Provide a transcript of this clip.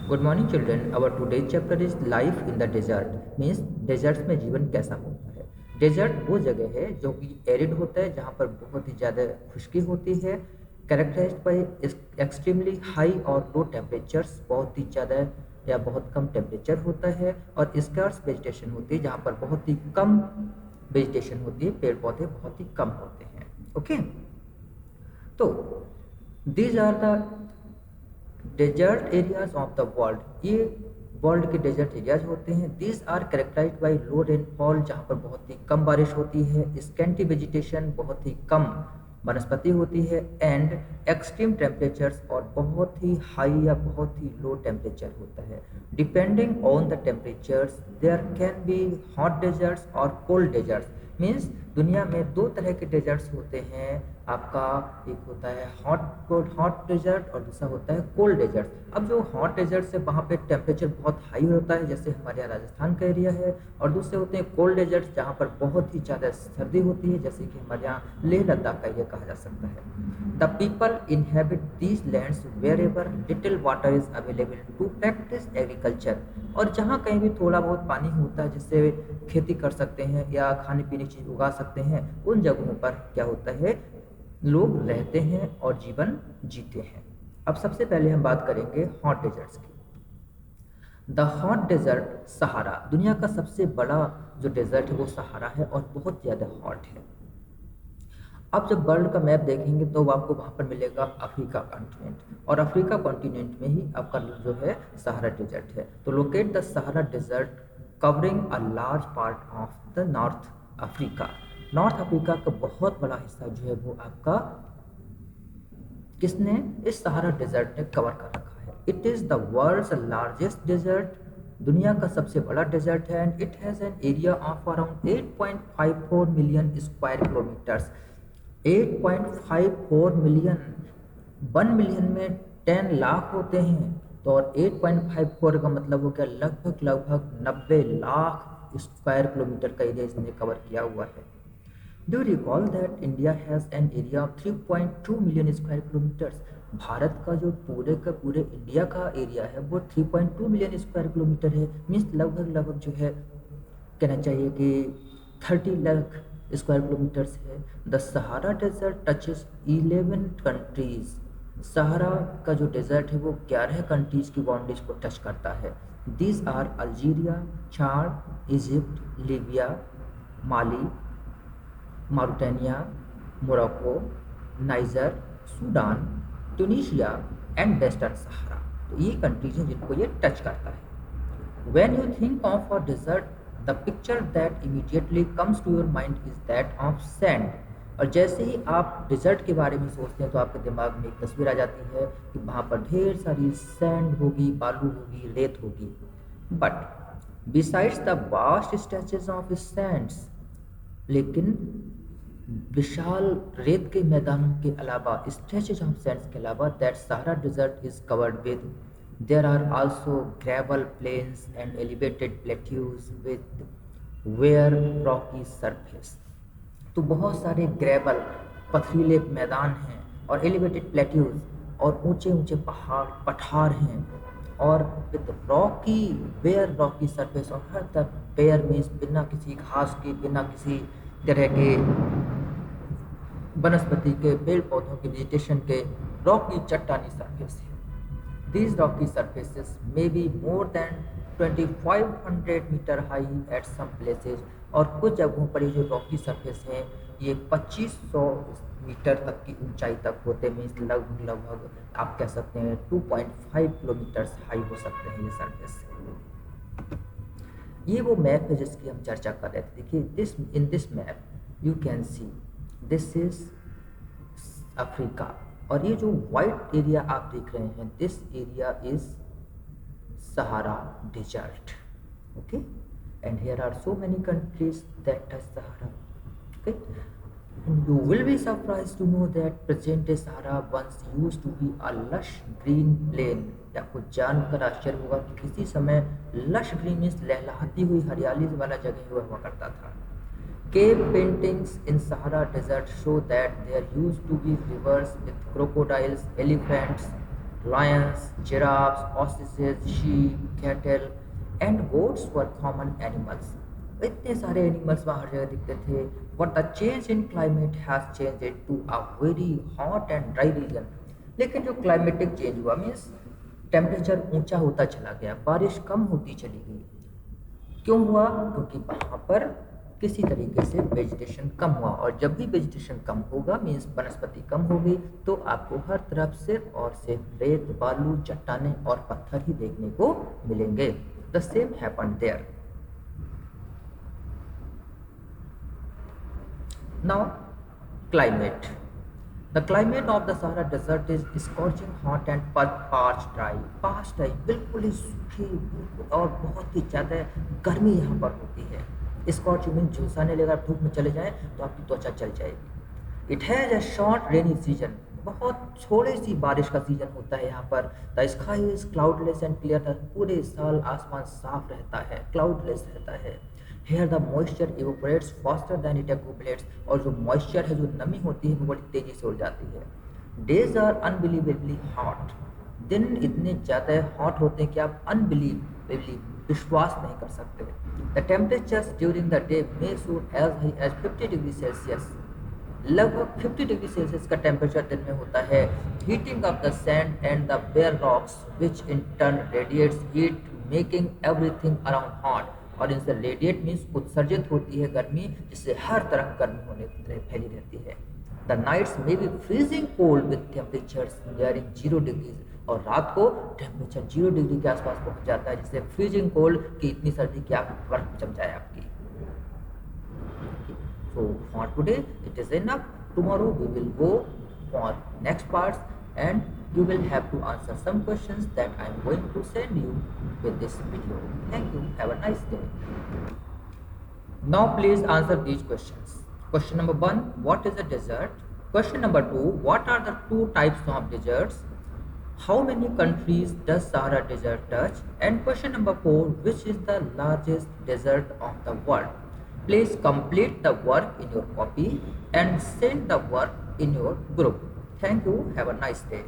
Good morning children. Our today's chapter is life in the desert. Means deserts में जीवन कैसा होता है। डेजर्ट वो जगह है जो कि एरिड होता है, जहाँ पर बहुत ही ज़्यादा खुश्की होती है, कैरेक्टराइज्ड बाय एक्सट्रीमली हाई और लो टेम्परेचर्स, बहुत ही ज़्यादा या बहुत कम टेम्परेचर होता है, और स्कार्स वेजिटेशन होती है, जहाँ पर बहुत ही कम वेजिटेशन होती है, पेड़ पौधे बहुत ही कम होते हैं। ओके, तो these are the desert areas of the world. ये वर्ल्ड के डेजर्ट एरियाज होते हैं। These are characterized by low rainfall, जहाँ पर बहुत ही कम बारिश होती है, स्कैंटी वेजिटेशन, बहुत ही कम वनस्पति होती है, एंड एक्सट्रीम टेम्परेचर्स, और बहुत ही हाई या बहुत ही लो टेम्परेचर होता है। Depending on the temperatures there can be hot deserts और कोल्ड डेजर्ट्स। मीन्स दुनिया में दो तरह के डेजर्ट्स होते हैं। आपका एक होता है हॉट डेजर्ट और दूसरा होता है कोल्ड डेजर्ट। अब जो हॉट डेजर्ट है वहाँ पे टेम्परेचर बहुत हाई होता है, जैसे हमारे यहाँ राजस्थान का एरिया है, और दूसरे होते हैं कोल्ड डेजर्ट जहाँ पर बहुत ही ज़्यादा सर्दी होती है, जैसे कि हमारे यहाँ लेह लद्दाख का एरिया कहा जा सकता है। The people inhabit these lands wherever little water is available to practise agriculture. और जहाँ कहीं भी थोड़ा बहुत पानी होता है जिससे खेती कर सकते हैं या खाने पीने की चीज़ उगा सकते हैं, उन जगहों पर क्या होता है, लोग रहते हैं और जीवन जीते हैं। अब सबसे पहले हम बात करेंगे हॉट डेजर्ट्स की। द हॉट डेजर्ट सहारा, दुनिया का सबसे बड़ा जो डेजर्ट है वो सहारा है और बहुत ज़्यादा हॉट है। अब जब वर्ल्ड का मैप देखेंगे तो आपको वहाँ पर मिलेगा अफ्रीका कॉन्टिनेंट, और अफ्रीका कॉन्टिनेंट में ही आपका जो है सहारा डेजर्ट है। तो locate the Sahara desert covering a large part of the north Africa. North Africa का बहुत बड़ा हिस्सा जो है वो आपका किसने, इस सहारा डेजर्ट ने कवर कर रखा है। It is the world's largest desert, दुनिया का सबसे बड़ा डेजर्ट है, and it has an area of around 8.54 million square kilometres. 8.54 million, 1 million में 10 लाख होते हैं, तो और 8.54 का मतलब हो गया लगभग लगभग 90 लाख स्क्वायर किलोमीटर का एरिया इसने कवर किया हुआ है। Do you recall that India has an area of 3.2 million square kilometres. Bharat का जो पूरे का पूरे इंडिया का एरिया है वो 3.2 मिलियन स्क्वायर किलोमीटर है। मीन्स लगभग लगभग जो है कहना चाहिए कि 30 लाख स्क्वायर किलोमीटर्स है। The Sahara desert touches 11 countries. Sahara का जो डेजर्ट है वो 11 कंट्रीज की बाउंड्रीज को टच करता है। These are Algeria, Chad, Egypt, Libya, Mali, Mauritania, Morocco, Niger, Sudan, Tunisia and Western Sahara. तो ये कंट्रीज हैं जिनको ये टच करता है। When you think of a desert, the picture that immediately comes to your mind is that of sand। और जैसे ही आप डिजर्ट के बारे में सोचते हैं तो आपके दिमाग में एक तस्वीर आ जाती है कि वहाँ पर ढेर सारी सैंड होगी, बालू होगी, रेत होगी। But besides the vast stretches of Sands, लेकिन विशाल रेत के मैदानों के अलावा, स्ट्रेचेज ऑफ सैंड्स के अलावा, that Sahara desert is covered with, there are also gravel plains and elevated plateaus with where rocky surface. तो बहुत सारे ग्रेवल पथरीले मैदान हैं और एलिवेटेड प्लेट्यूज और ऊंचे ऊंचे पहाड़ पठार हैं, और with rocky where rocky surface, और हर तरफ वेयर मीन्स बिना किसी घास के, बिना किसी तरह के वनस्पति के, पेड़ पौधों के, वेजिटेशन के, रॉकी चट्टानी सरफेस है। These rocky surfaces may be more than 2500 metre high at some places. और कुछ जगहों पर ये जो रॉकी सरफेस हैं ये 2500 मीटर तक की ऊंचाई तक होते, मीन्स लगभग लगभग आप कह सकते हैं 2.5 किलोमीटर हाई हो सकते हैं ये सरफेस। ये वो मैप है जिसकी हम चर्चा कर रहे थे। देखिए, this in this map you can see this is Africa, और ये जो वाइट एरिया आप देख रहे हैं, this area is Sahara desert. Okay, and here are so many countries that touch Sahara. Okay, and you will be surprised to know that present day Sahara once used to be a lush green plain। आपको जानकर आश्चर्य होगा कि किसी समय lush green means लहलहाती हुई हरियाली वाला जगह हुआ करता था। Cave paintings in Sahara Desert show that there used to be rivers with crocodiles, elephants, Lions, giraffes, ostriches, sheep, cattle and goats were common animals. इतने सारे एनिमल्स वहाँ हर जगह दिखते थे. But the change in climate has changed it to a very hot and dry region. लेकिन जो climatic change हुआ means temperature ऊंचा होता चला गया, बारिश कम होती चली गई. क्यों हुआ? क्योंकि वहाँ पर किसी तरीके से वेजिटेशन कम हुआ, और जब भी वेजिटेशन कम होगा मीन्स वनस्पति कम होगी, तो आपको हर तरफ सिर्फ और सिर्फ रेत, बालू, चट्टाने और पत्थर ही देखने को मिलेंगे. The same happened there. Now climate. The climate of the Sahara desert is scorching hot and parch dry. Parch dry बिल्कुल ही सूखी, बिल्कुल और बहुत ही ज़्यादा गर्मी यहाँ पर होती है. स्कॉच मीन झुलसाने लगा, धूप में चले जाए तो आपकी त्वचा जल जाएगी. It has a short rainy season. बहुत थोड़ी सी बारिश का सीजन होता है यहाँ पर. The sky is cloudless and clear. पूरे साल आसमान साफ रहता है, क्लाउडलेस रहता है. Here the moisture evaporates faster than it accumulates. और जो मॉइस्चर है, जो नमी होती है, वो बड़ी तेज़ी से उड़ जाती है. Days are unbelievably hot. दिन इतने ज़्यादा हॉट होते हैं कि आप अनबिलीवेबली विश्वास नहीं कर सकते. The temperatures during the day may shoot as high as 50 degree Celsius. लगभग 50 डिग्री सेल्सियस का टेम्परेचर दिन में होता है. Heating of the sand and the bare rocks which in turn radiates heat making everything around hot. और इनसे radiate means उत्सर्जित होती है गर्मी, जिससे हर तरफ गर्मी होने की तरह फैली रहती है. The nights may be freezing cold with temperatures nearing 0 degree. और रात को टेम्परेचर 0 डिग्री के आसपास पहुंच जाता है, जिससे फ्रीजिंग कोल्ड की इतनी सर्दी कि आप बर्फ जम जाए आपकी. So for today it is enough. Tomorrow we will go for next parts, and you will have to answer some questions that I am going to send you with this video. Thank you. Have a nice day. Now please answer these questions. Question number 1, what is a desert? Question number 2, what are the two types of deserts? How many countries does Sahara Desert touch? And question number 4, which is the largest desert of the world? Please complete the work in your copy and send the work in your group. Thank you. Have a nice day.